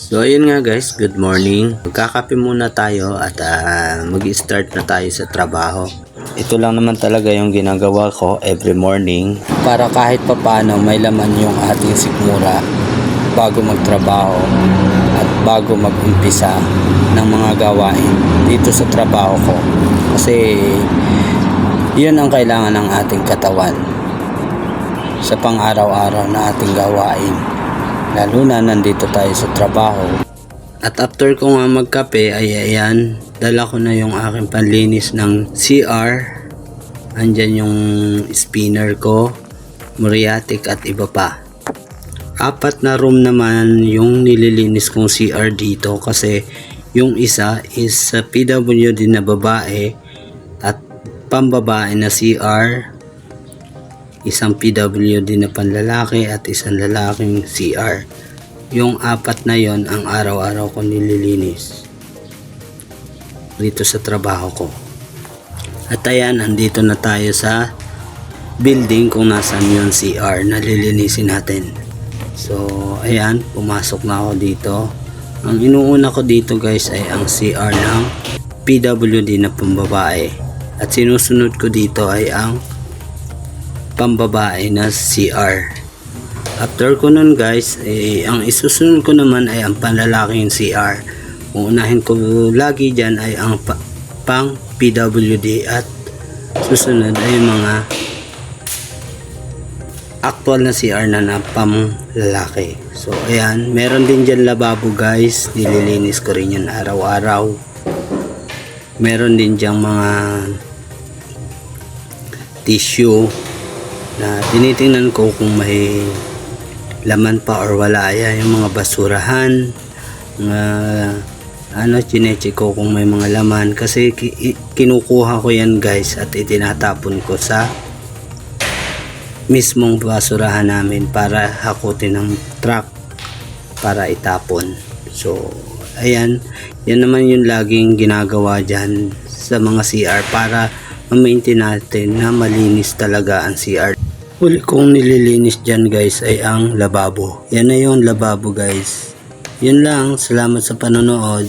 So ayun nga guys, good morning. Magkakape muna tayo at mag-start na tayo sa trabaho. Ito lang naman talaga yung ginagawa ko every morning para kahit papano may laman yung ating sikmura bago magtrabaho at bago mag-umpisa ng mga gawain dito sa trabaho ko. Kasi yun ang kailangan ng ating katawan sa pang-araw-araw na ating gawain. Lalo na nandito tayo sa trabaho. At after ko nga magkape ay ayan, dala ko na yung aking panlinis ng CR. Andyan yung spinner ko, muriatic at iba pa. 4 na room naman yung nililinis kong CR dito kasi yung isa is sa PWD na babae at pambabae na CR. Isang PWD na panlalaki at isang lalaking CR. Yung 4 na yon ang araw-araw ko nililinis dito sa trabaho ko. At ayan, andito na tayo sa building kung nasan yung CR na lilinisin natin. So ayan, pumasok na ako dito. Ang inuuna ko dito guys ay ang CR ng PWD na pambabae. At sinusunod ko dito ay ang pambabae na CR. After ko nun guys, ang isusunod ko naman ay ang panlalaking CR. Uunahin ko lagi dyan ay ang pang PWD at susunod ay mga actual na CR na pamlalaki. So ayan, meron din dyan lababo guys, nililinis ko rin yan araw-araw. Meron din dyan mga tissue na tinitingnan ko kung may laman pa or wala. Yan yung mga basurahan, chinecheck ko kung may mga laman kasi kinukuha ko yan guys at itinatapon ko sa mismong basurahan namin para hakutin ng truck para itapon. So ayan, yan naman yung laging ginagawa dyan sa mga CR para ma-maintain natin na malinis talaga ang CR. Huli kong nililinis dyan guys ay ang lababo. Yan na yung lababo guys. Yun lang. Salamat sa panonood.